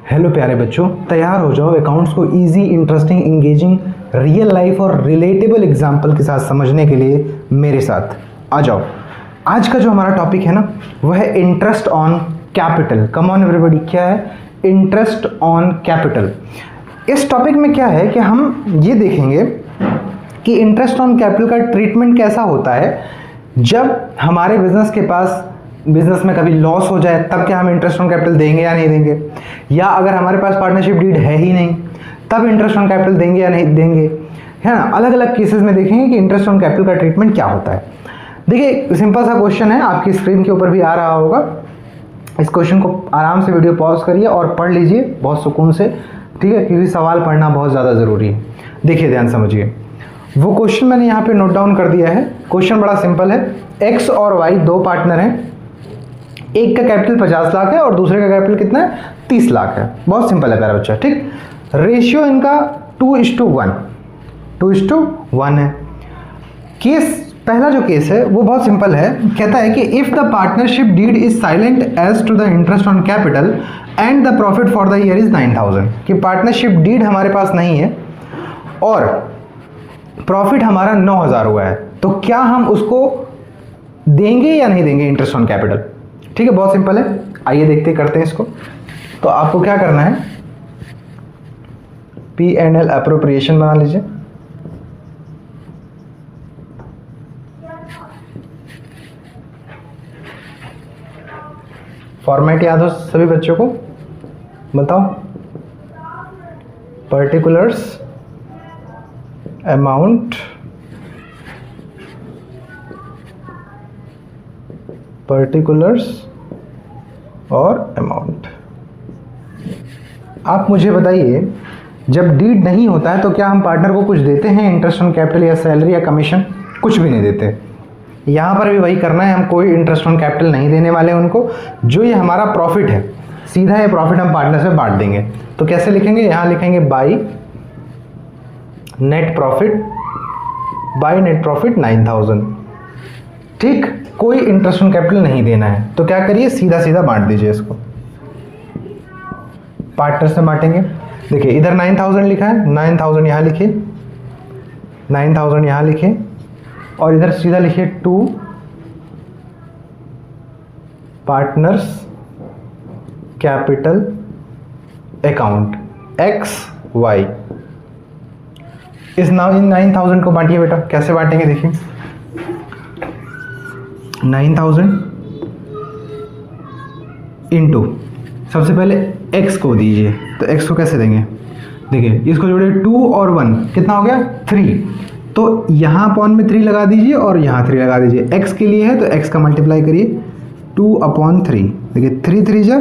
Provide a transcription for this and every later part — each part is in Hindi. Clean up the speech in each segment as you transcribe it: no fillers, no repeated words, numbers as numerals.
हेलो प्यारे बच्चों, तैयार हो जाओ अकाउंट्स को easy, interesting, engaging, real life और रिलेटेबल एग्जाम्पल के साथ समझने के लिए मेरे साथ आ जाओ। आज का जो हमारा टॉपिक है ना, वह है interest on capital. Come on everybody, क्या है इंटरेस्ट ऑन कैपिटल। इस टॉपिक में क्या है कि हम ये देखेंगे कि इंटरेस्ट ऑन कैपिटल का ट्रीटमेंट कैसा होता है जब हमारे बिजनेस में कभी लॉस हो जाए, तब क्या हम इंटरेस्ट ऑन कैपिटल देंगे या नहीं देंगे, या अगर हमारे पास पार्टनरशिप डीड है ही नहीं तब इंटरेस्ट ऑन कैपिटल देंगे या नहीं देंगे, है ना। अलग अलग केसेस में देखेंगे कि इंटरेस्ट ऑन कैपिटल का ट्रीटमेंट क्या होता है। देखिए, सिंपल सा क्वेश्चन है, आपकी स्क्रीन के ऊपर भी आ रहा होगा। इस क्वेश्चन को आराम से वीडियो पॉज करिए और पढ़ लीजिए बहुत सुकून से, ठीक है, क्योंकि सवाल पढ़ना बहुत ज़्यादा ज़रूरी है। देखिए, ध्यान समझिए। वो क्वेश्चन मैंने यहाँ पे नोट डाउन कर दिया है। क्वेश्चन बड़ा सिंपल है। एक्स और वाई दो पार्टनर हैं, एक का कैपिटल 50 लाख है और दूसरे का कैपिटल कितना है, 30 लाख है। बहुत सिंपल है प्यारा बच्चा, ठीक। रेशियो इनका 2:1 है। पहला जो केस है वो बहुत सिंपल है। कहता है कि if the partnership deed is silent as to the interest on capital and the profit for the year is 9000, कि पार्टनरशिप डीड हमारे पास नहीं है और प्रॉफिट हमारा 9000 हुआ है, तो क्या हम उसको देंगे या नहीं देंगे इंटरेस्ट ऑन कैपिटल। ठीक है, बहुत सिंपल है। आइए देखते करते हैं इसको। तो आपको क्या करना है, P&L अप्रोप्रिएशन बना लीजिए। फॉर्मेट याद हो सभी बच्चों को, बताओ। पर्टिकुलर्स, अमाउंट, पर्टिकुलर्स और अमाउंट। आप मुझे बताइए, जब डीड नहीं होता है तो क्या हम पार्टनर को कुछ देते हैं इंटरेस्ट ऑन कैपिटल या सैलरी या कमीशन? कुछ भी नहीं देते। यहाँ पर भी वही करना है, हम कोई इंटरेस्ट ऑन कैपिटल नहीं देने वाले उनको। जो ये हमारा प्रॉफिट है, सीधा ये प्रॉफिट हम पार्टनर से बांट देंगे। तो कैसे लिखेंगे, यहाँ लिखेंगे बाई नेट प्रॉफिट 9000, ठीक। कोई इंटरेस्ट ऑन कैपिटल नहीं देना है, तो क्या करिए, सीधा सीधा बांट दीजिए इसको, पार्टनर से बांटेंगे। देखिए, इधर 9000 लिखा है, 9000 यहाँ लिखिए, 9000 यहाँ लिखिए और इधर सीधा लिखिए 2 पार्टनर्स कैपिटल अकाउंट XY। इस 9000 को बांटिए बेटा। कैसे बांटेंगे, देखिए 9000 इंटू, सबसे पहले x को दीजिए। तो x को कैसे देंगे, देखिए इसको जोड़िए, 2 और 1 कितना हो गया, 3। तो यहाँ अपॉन में 3 लगा दीजिए और यहाँ 3 लगा दीजिए। x के लिए है तो x का मल्टीप्लाई करिए 2/3। देखिए 3 3 जा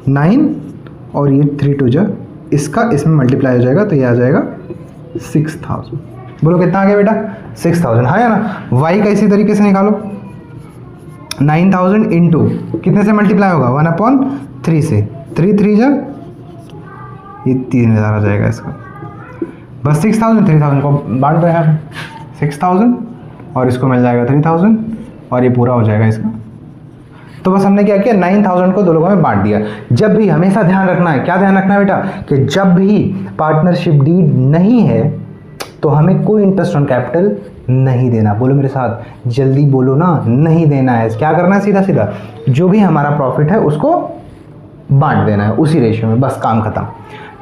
9 और ये 3 2 जा, इसका इसमें मल्टीप्लाई हो जाएगा तो ये आ जाएगा 6000। बोलो कितना आ गया बेटा, 6000, हाँ या ना। y का इसी तरीके से निकालो, 9000 इंटू कितने से मल्टीप्लाई होगा, 1/3 से, 3 3 जा, ये 3000 आ जाएगा इसका। बस 3000 को बांट दो यहाँ, 6000 और इसको मिल जाएगा 3000 और ये पूरा हो जाएगा इसका। तो बस हमने क्या किया, 9000 को दो लोगों में बांट दिया। जब भी हमेशा ध्यान रखना है, क्या ध्यान रखना है बेटा, कि जब भी पार्टनरशिप डीड नहीं है तो हमें कोई इंटरेस्ट ऑन कैपिटल नहीं देना। बोलो मेरे साथ, जल्दी बोलो ना, नहीं देना है। क्या करना है, सीधा सीधा जो भी हमारा प्रॉफिट है उसको बांट देना है उसी रेशियो में, बस काम खत्म।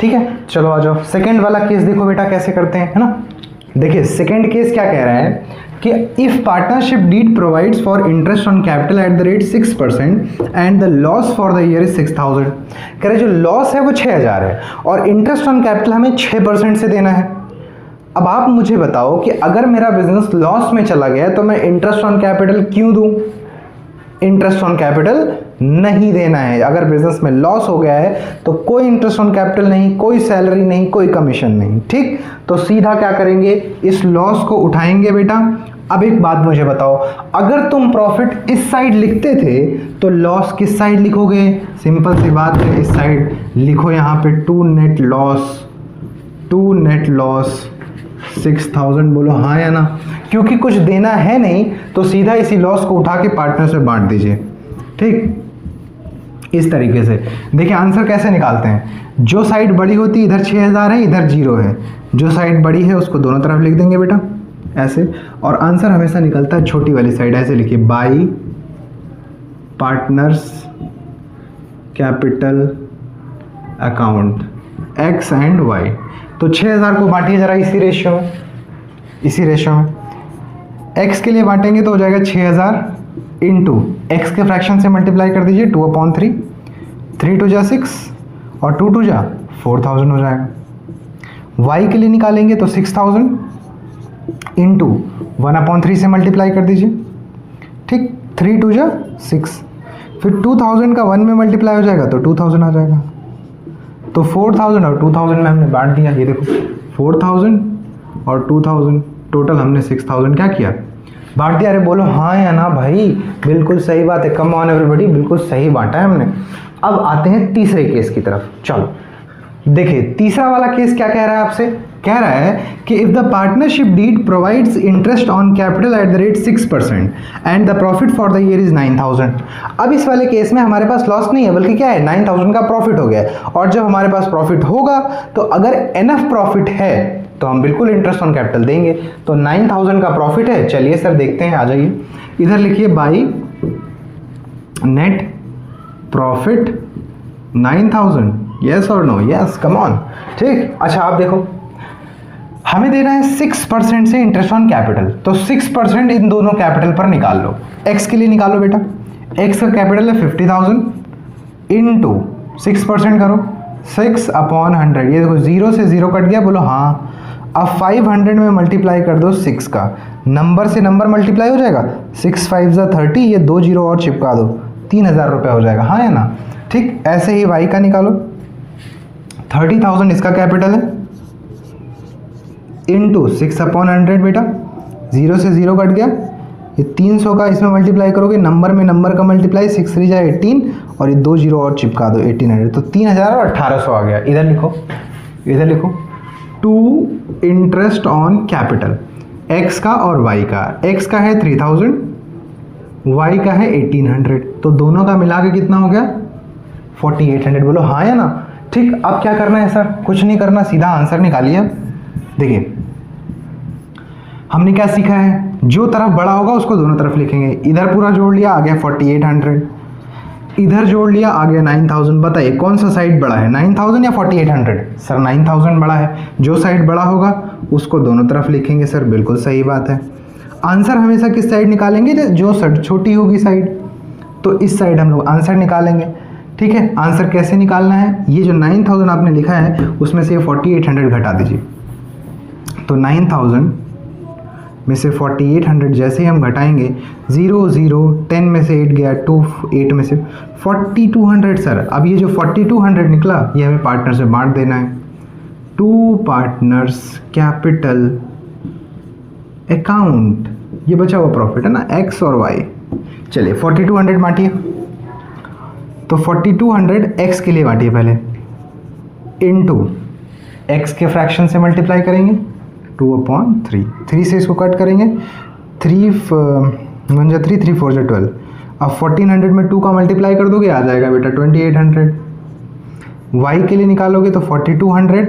ठीक है, चलो आ जाओ। सेकंड वाला केस देखो बेटा कैसे करते हैं, है ना। देखिए सेकंड केस क्या कह रहा है कि if partnership deed provides for interest on capital at the rate 6% and the loss for the year is 6000। कह रहे जो लॉस है वो 6000 है और इंटरेस्ट ऑन कैपिटल हमें 6% से देना है। अब आप मुझे बताओ कि अगर मेरा बिजनेस लॉस में चला गया तो मैं इंटरेस्ट ऑन कैपिटल क्यों दूं? इंटरेस्ट ऑन कैपिटल नहीं देना है। अगर बिजनेस में लॉस हो गया है तो कोई इंटरेस्ट ऑन कैपिटल नहीं, कोई सैलरी नहीं, कोई कमीशन नहीं, ठीक। तो सीधा क्या करेंगे, इस लॉस को उठाएंगे बेटा। अब एक बात मुझे बताओ, अगर तुम प्रॉफिट इस साइड लिखते थे तो लॉस किस साइड लिखोगे? सिंपल सी बात है, इस साइड लिखो। यहाँ पे 2 नेट लॉस 6000। बोलो हाँ या ना, क्योंकि कुछ देना है नहीं तो सीधा इसी लॉस को उठा के पार्टनर से बांट दीजिए, ठीक। इस तरीके से। देखिए आंसर कैसे निकालते हैं, जो साइड बड़ी होती है इधर 6000 है, इधर 0 है, जो साइड बड़ी है उसको दोनों तरफ लिख देंगे बेटा ऐसे, और आंसर हमेशा निकलता है छोटी वाली साइड। ऐसे लिखिए by partners capital account X and Y. तो 6000 को बांटिए जरा इसी रेशियो में, इसी रेशियो में। एक्स के लिए बांटेंगे तो हो जाएगा 6000 इंटू एक्स के फ्रैक्शन से मल्टीप्लाई कर दीजिए 2/3, 3 2 जा 6 और 2 2 जा 4000 हो जाएगा। y के लिए निकालेंगे तो 6000 इंटू 1/3 से मल्टीप्लाई कर दीजिए, ठीक, 3 2 जा 6, फिर 2000 का 1 में मल्टीप्लाई हो जाएगा तो 2000 आ जाएगा। तो 4000 और 2000 में हमने बांट दिया, ये देखो 4000 और 2000 टोटल हमने 6000 क्या किया, बांट दिया। अरे बोलो हाँ या ना भाई, बिल्कुल सही बात है, कम ऑन एवरीबॉडी, बिल्कुल सही बांटा है हमने। अब आते हैं तीसरे केस की तरफ। चलो देखिए तीसरा वाला केस क्या कह रहा है आपसे, कह रहा है कि if the partnership deed provides interest on capital at the rate 6% and the profit for the year is 9000। अब इस वाले केस में हमारे पास लॉस नहीं है, बल्कि क्या है 9000 का प्रॉफिट हो गया है। और जब हमारे पास प्रॉफिट होगा तो अगर एनफ प्रॉफिट है तो हम बिल्कुल इंटरेस्ट ऑन कैपिटल देंगे। तो 9000 का प्रॉफिट है, चलिए सर देखते हैं, आ जाइए इधर लिखिए बाई नेट प्रॉफिट 9000, यस और नो, यस कम ऑन, ठीक। अच्छा आप देखो हमें देना है 6% से इंटरेस्ट ऑन कैपिटल, तो 6% इन दोनों कैपिटल पर निकाल लो। एक्स के लिए निकालो बेटा, एक्स का कैपिटल है 50000 इंटू 6% करो 6/100, ये देखो 0 से 0 कट गया, बोलो हाँ। अब 500 में मल्टीप्लाई कर दो 6 का, नंबर से नंबर मल्टीप्लाई हो जाएगा, 6 5 जा 30, ये 2 0 और चिपका दो, 3000 रुपये हो जाएगा, हाँ या ना, ठीक। ऐसे ही वाई का निकालो, 30,000 इसका कैपिटल है इंटू 6/100 बेटा, 0 से 0 कट गया, ये 300 का इसमें मल्टीप्लाई करोगे, नंबर में नंबर का मल्टीप्लाई, 6 3 जा 18 और ये 2 0 और चिपका दो 1800, तो 3000 और 1800 आ गया। इधर लिखो, इधर लिखो to interest on capital X का और वाई का, एक्स का है 3000, वाई का है 1800, तो दोनों का मिला के कितना हो गया 4800, बोलो हाँ या ना, ठीक। अब क्या करना है सर, कुछ नहीं करना, सीधा आंसर निकालिए। देखिए हमने क्या सीखा है, जो तरफ बड़ा होगा उसको दोनों तरफ लिखेंगे। इधर पूरा जोड़ लिया, आ गया 4800, इधर जोड़ लिया, आ गया 9000। बताइए कौन सा साइड बड़ा है, 9000 या 4800? सर 9000 बड़ा है, जो साइड बड़ा होगा उसको दोनों तरफ लिखेंगे। सर बिल्कुल सही बात है। आंसर हमेशा किस साइड निकालेंगे, जो छोटी होगी साइड, तो इस साइड हम लोग आंसर निकालेंगे, ठीक है। आंसर कैसे निकालना है, ये जो 9000 आपने लिखा है उसमें से 4800 घटा दीजिए, तो 9000 में से 4800 जैसे ही हम घटाएंगे, 0 0 10 में से 8 गया, 2 8 में से 4200। सर अब ये जो 4200 निकला ये हमें पार्टनर से बांट देना है, 2 पार्टनर्स कैपिटल अकाउंट, ये बचा हुआ प्रॉफिट है ना एक्स और वाई। चलिए 4200 बांटिए, तो 4200 एक्स के लिए बांटिए पहले, इनटू एक्स के फ्रैक्शन से मल्टीप्लाई करेंगे 2/3, 3 से इसको कट करेंगे, 3 1 जा 3 3 4 जा 12। अब 1400 में 2 का मल्टीप्लाई कर दोगे, आ जाएगा बेटा 2800। वाई के लिए निकालोगे तो 4200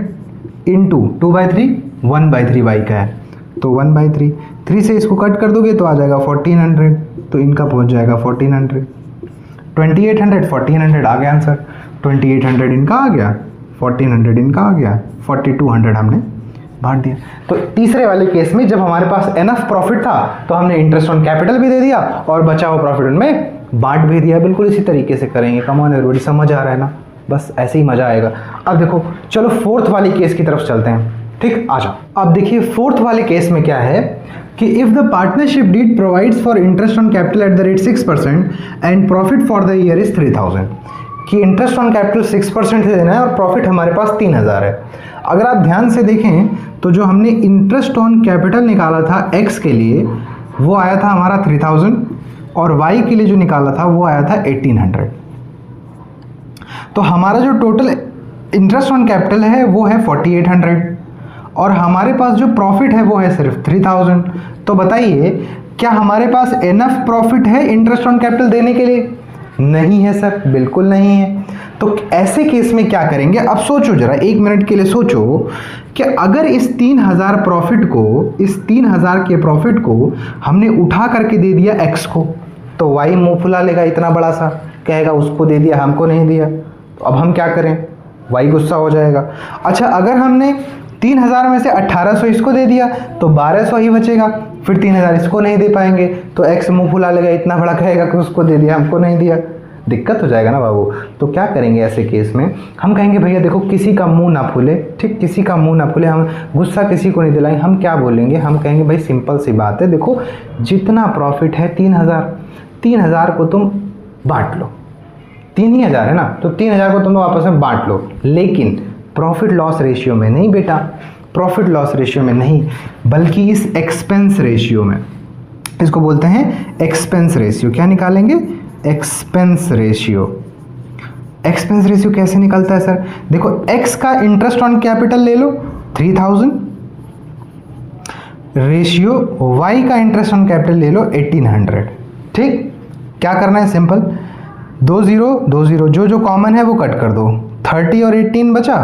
इंटू 2/3, 1/3 वाई का है, तो 1/3, 3 से इसको कट कर दोगे तो आ जाएगा 1400, तो इनका पहुंच जाएगा 1400, 2800 1400 आ गया आंसर, 2800 इनका आ गया, 1400 इनका आ गया, 4200 हमने बांट दिया। तो तीसरे वाले केस में जब हमारे पास एनफ प्रॉफिट था तो हमने इंटरेस्ट ऑन कैपिटल भी दे दिया और बचा हुआ प्रॉफिट उनमें बांट भी दिया। बिल्कुल इसी तरीके से करेंगे, कम ऑन एवरीबॉडी, समझ आ रहा है ना, बस ऐसे ही मजा आएगा। अब देखो चलो फोर्थ वाले केस की तरफ चलते हैं, ठीक, आ जाओ। अब देखिए फोर्थ वाले केस में क्या है कि if the partnership deed provides for interest on capital at the rate 6% and profit for the year is 3000, कि इंटरेस्ट ऑन कैपिटल 6% से देना है और प्रॉफिट हमारे पास 3000 है। अगर आप ध्यान से देखें तो जो हमने इंटरेस्ट ऑन कैपिटल निकाला था एक्स के लिए वो आया था हमारा 3000 और वाई के लिए जो निकाला था वो आया था 1800। तो हमारा जो टोटल इंटरेस्ट ऑन कैपिटल है वो है 4800 और हमारे पास जो प्रॉफिट है वो है सिर्फ 3000। तो बताइए क्या हमारे पास एनफ प्रॉफिट है इंटरेस्ट ऑन कैपिटल देने के लिए? नहीं है सर, बिल्कुल नहीं है। तो ऐसे केस में क्या करेंगे, अब सोचो जरा, 1 मिनट के लिए सोचो कि अगर इस 3000 प्रॉफिट को, इस 3000 के प्रॉफिट को हमने उठा करके दे दिया एक्स को, तो वाई मुंह फुला लेगा इतना बड़ा सा, कहेगा उसको दे दिया हमको नहीं दिया। तो अब हम क्या करें, वाई गुस्सा हो जाएगा। अच्छा, अगर हमने 3000 में से 1800 इसको दे दिया तो 1200 ही बचेगा, फिर 3000 इसको नहीं दे पाएंगे तो एक्स मुंह फुला लेगा इतना बड़ा, कहेगा कि उसको दे दिया हमको नहीं दिया, दिक्कत हो जाएगा ना बाबू। तो क्या करेंगे ऐसे केस में, हम कहेंगे भैया देखो किसी का मुंह ना फूले, ठीक, किसी का मुंह ना फूले, हम गुस्सा किसी को नहीं दिलाएंगे। हम क्या बोलेंगे, हम कहेंगे भाई सिंपल सी बात है, देखो जितना प्रॉफिट है 3000 को तुम बांट लो, 3000 है ना, तो 3000 को तुम आपस में बांट लो, लेकिन प्रॉफिट लॉस रेशियो में नहीं बेटा, प्रॉफिट लॉस रेशियो में नहीं, बल्कि इस एक्सपेंस रेशियो में। इसको बोलते हैं एक्सपेंस रेशियो। क्या निकालेंगे, एक्सपेंस रेशियो। एक्सपेंस रेशियो कैसे निकलता है सर, देखो एक्स का इंटरेस्ट ऑन कैपिटल ले लो 3000, रेशियो वाई का इंटरेस्ट ऑन कैपिटल ले लो 1800। ठीक, क्या करना है, सिंपल, 20 जो कॉमन है वो कट कर दो, 30 और 18 बचा,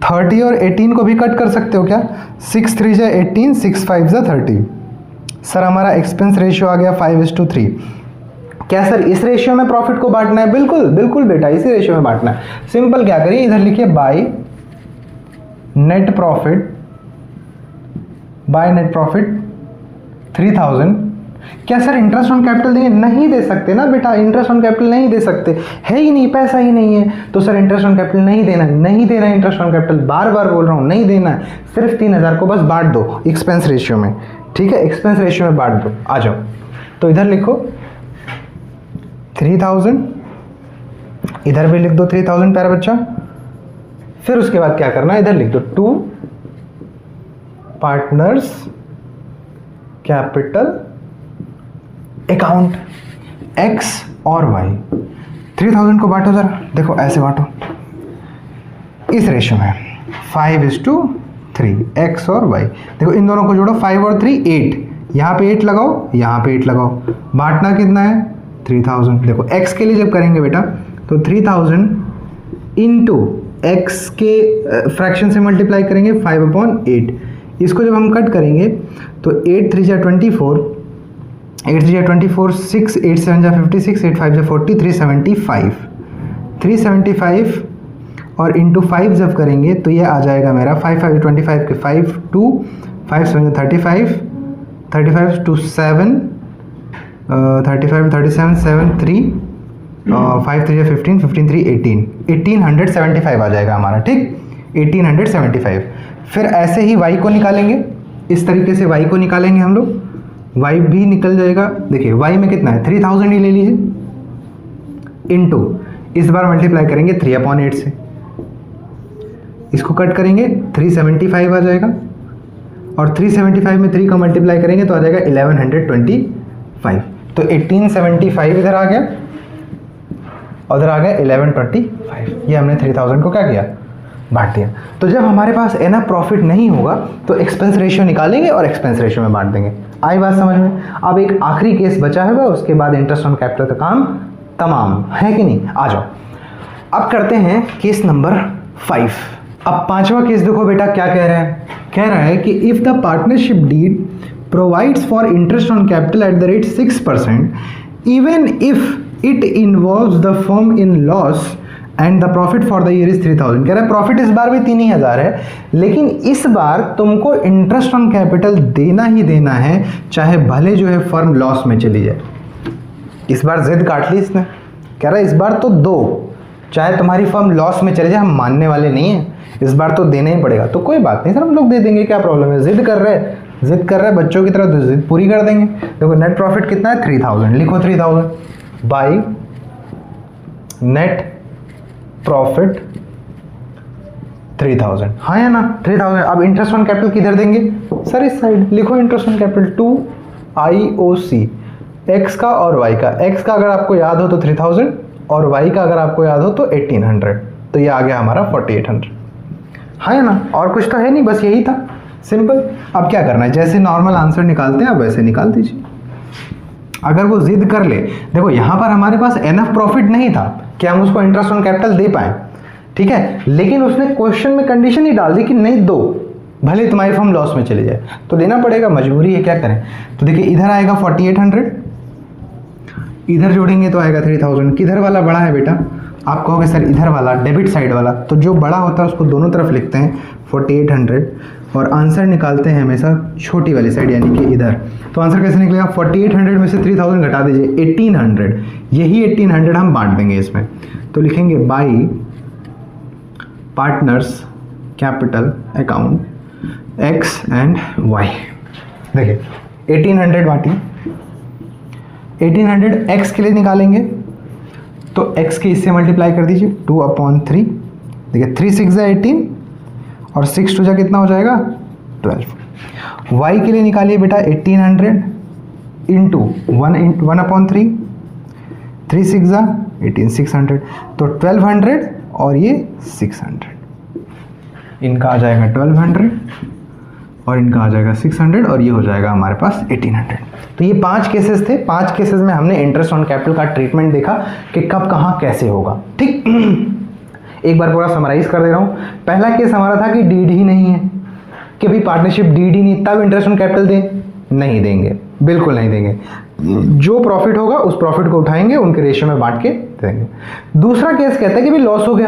30 और 18 को भी कट कर सकते हो क्या, 6 3 जा 18, 6 5 जा 30। सर हमारा एक्सपेंस रेशियो आ गया 5:3। क्या सर इस रेशियो में प्रॉफिट को बांटना है, बिल्कुल बिल्कुल बेटा इसी रेशियो में बांटना है। सिंपल क्या करिए, इधर लिखिए by net profit, by net profit 3000। क्या सर इंटरेस्ट ऑन कैपिटल देंगे, नहीं दे सकते ना बेटा, इंटरेस्ट ऑन कैपिटल नहीं दे सकते, है ही नहीं, पैसा ही नहीं है, तो सर इंटरेस्ट ऑन कैपिटल नहीं देना, नहीं देना है इंटरेस्ट ऑन कैपिटल, बार बार बोल रहा हूँ नहीं देना है, सिर्फ 3000 को बस बांट दो एक्सपेंस रेशियो में। ठीक है, एक्सपेंस रेशियो में बांट दो, आ जाओ। तो इधर लिखो 3000, इधर भी लिख दो 3000 प्यारा बच्चा। फिर उसके बाद क्या करना है, इधर लिख दो 2 पार्टनर्स कैपिटल अकाउंट एक्स और वाई। 3000 को बांटो जरा, देखो ऐसे बांटो इस रेशियो में 5:3 एक्स और वाई। देखो इन दोनों को जोड़ो, 5 और 3 8, यहाँ पे 8 लगाओ, यहाँ पे 8 लगाओ, बांटना कितना है 3000। देखो x के लिए जब करेंगे बेटा तो 3000 इंटू एक्स के फ्रैक्शन से मल्टीप्लाई करेंगे 5/8। इसको जब हम कट करेंगे तो 8 3 जा 24, 8 3 जा 24, 6 8 7 जा 56, 8 5 जा 40, 375 और इंटू 5 जब करेंगे तो ये आ जाएगा मेरा 5 5 25 के 5 2 5 7 35 35 2 7 35 37 7 3 5 3 15 15 3 18 1875 आ जाएगा हमारा। ठीक, 1875। फिर ऐसे ही y को निकालेंगे, इस तरीके से y को निकालेंगे हम लोग, y भी निकल जाएगा। देखिए y में कितना है 3000 ही ले लीजिए, इनटू इस बार मल्टीप्लाई करेंगे 3/8 से, इसको कट करेंगे 375 आ जाएगा, और 375 में 3 का मल्टीप्लाई करेंगे तो आ जाएगा 1125। तो 1875 इधर आ गया और इधर आ गया 1125। ये हमने 3000 को क्या किया, बांट दिया। तो जब हमारे पास एनफ प्रॉफिट नहीं होगा तो एक्सपेंस रेशियो निकालेंगे और एक्सपेंस रेशियो में बांट देंगे। आई बात समझ में। अब एक आखिरी केस बचा है, उसके बाद इंटरेस्ट ऑन कैपिटल का काम तमाम है कि नहीं। आ जाओ अब करते हैं केस नंबर 5। अब 5वां केस देखो बेटा क्या कह रहा है, कह रहा है कि if the partnership deed provides for interest on capital at the rate 6% even if it involves the firm in loss and the profit for the year is 3000। कह रहा है प्रॉफिट इस बार भी 3000 है, लेकिन इस बार तुमको इंटरेस्ट ऑन कैपिटल देना ही देना है, चाहे भले जो है फर्म लॉस में चली जाए। इस बार जिद काट ली इसने, कह रहा है इस बार तो दो, चाहे तुम्हारी फर्म लॉस में चले जाए, हम मानने वाले नहीं हैं, इस बार तो देना ही पड़ेगा। तो कोई बात नहीं सर, हम लोग दे देंगे, क्या प्रॉब्लम है, जिद कर रहे हैं, जिद कर रहे हैं बच्चों की तरह, तो जिद पूरी कर देंगे। देखो नेट प्रॉफिट कितना है 3000, लिखो 3000 बाई नेट प्रॉफिट 3000, हाँ है ना 3000। अब इंटरेस्ट ऑन कैपिटल किधर देंगे सर, इस साइड लिखो interest on capital 2 IOC, x का और वाई का। एक्स का अगर आपको याद हो तो 3000 और वाई का अगर आपको याद हो तो 1800, तो ये आ गया हमारा 4800, हाँ है ना। और कुछ तो है नहीं, बस यही था, सिंपल। अब क्या करना है, जैसे नॉर्मल आंसर निकालते हैं आप वैसे निकाल दीजिए। अगर वो जिद कर ले, देखो यहाँ पर हमारे पास एनफ प्रॉफिट नहीं था कि हम उसको इंटरेस्ट ऑन कैपिटल दे पाए, ठीक है, लेकिन उसने क्वेश्चन में कंडीशन ही डाल दी कि नहीं दो, भले तुम्हारी फर्म लॉस में चले जाए, तो देना पड़ेगा, मजबूरी है, क्या करें। तो देखिए इधर आएगा 4800, इधर जोड़ेंगे तो आएगा 3000। किधर वाला बड़ा है बेटा, आप कहोगे सर इधर वाला, डेबिट साइड वाला, तो जो बड़ा होता है उसको दोनों तरफ लिखते हैं 4800, और आंसर निकालते हैं हमेशा छोटी वाली साइड यानी कि इधर। तो आंसर कैसे निकलेगा, 4800 में से 3000 घटा दीजिए, 1800, यही 1800 हम बांट देंगे इसमें। तो लिखेंगे by partners capital account X and Y. देखिए 1800 बांटी, 1800 एक्स के लिए निकालेंगे तो एक्स के इससे मल्टीप्लाई कर दीजिए 2/3। देखिए 3 6 जा 18 और 6 2 जा कितना हो जाएगा 12। वाई के लिए निकालिए बेटा 1800 इंटू 1/3, 3 6 जा 18, 600, तो 1200 और ये 600, इनका आ जाएगा 1200 और इनका आ जाएगा 600 और ये हो जाएगा हमारे पास 1800। तो ये 5 केसेस थे, 5 केसेस में हमने इंटरेस्ट ऑन कैपिटल का ट्रीटमेंट देखा कि कब कहाँ कैसे होगा, ठीक। एक बार पूरा समराइज कर दे रहा हूँ। पहला केस हमारा था कि डीड ही नहीं है, कि भाई पार्टनरशिप डीड ही नहीं, तब इंटरेस्ट ऑन कैपिटल दें, नहीं देंगे, बिल्कुल नहीं देंगे। जो प्रॉफिट होगा उस प्रॉफिट को उठाएंगे, उनके रेशियो में बांट के देंगे। दूसरा केस कहता है कि भाई लॉस हो गया,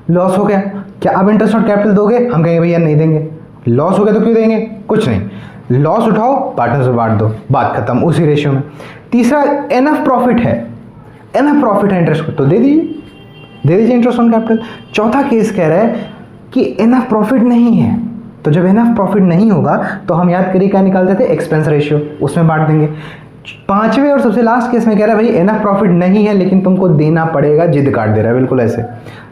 लॉस हो गया, क्या अब इंटरेस्ट ऑन कैपिटल दोगे, हम कहेंगे भैया नहीं देंगे। लॉस हो गया तो क्यों देंगे, कुछ नहीं, लॉस उठाओ पार्टनर से बांट दो, बात खत्म, उसी रेशियो में। तीसरा एनफ प्रॉफिट है, एनफ प्रॉफिट है इंटरेस्ट को, तो दे दीजिए, दे दीजिए इंटरेस्ट ऑन कैपिटल। चौथा केस कह रहा है कि एनफ प्रॉफिट नहीं है, तो जब एनफ प्रॉफिट नहीं होगा तो हम याद करिए क्या निकालते थे, एक्सपेंस रेशियो, उसमें बांट देंगे। पांचवें और सबसे लास्ट केस में कह रहा है भाई एनफ प्रॉफिट नहीं है लेकिन तुमको देना पड़ेगा, जिद काट दे रहा है, बिल्कुल ऐसे,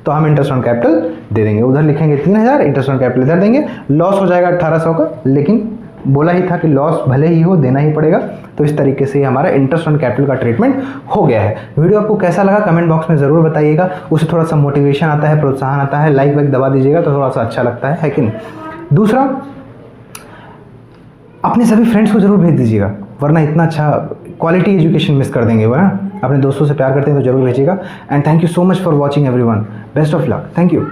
तो हम इंटरेस्ट ऑन कैपिटल दे देंगे। उधर लिखेंगे 3000, इंटरेस्ट ऑन कैपिटल इधर देंगे, लॉस हो जाएगा 1800 का, लेकिन बोला ही था कि लॉस भले ही हो देना ही पड़ेगा। तो इस तरीके से हमारा इंटरेस्ट ऑन कैपिटल का ट्रीटमेंट हो गया है। वीडियो आपको कैसा लगा कमेंट बॉक्स में ज़रूर बताइएगा, उससे थोड़ा सा मोटिवेशन आता है, प्रोत्साहन आता है, लाइक वाइक दबा दीजिएगा तो थोड़ा सा अच्छा लगता है कि नहीं। दूसरा, अपने सभी फ्रेंड्स को जरूर भेज दीजिएगा, वरना इतना अच्छा क्वालिटी एजुकेशन मिस कर देंगे, वरना अपने दोस्तों से प्यार करते हैं तो जरूर भेजिएगा। And thank you so much for watching everyone, best of luck, thank you.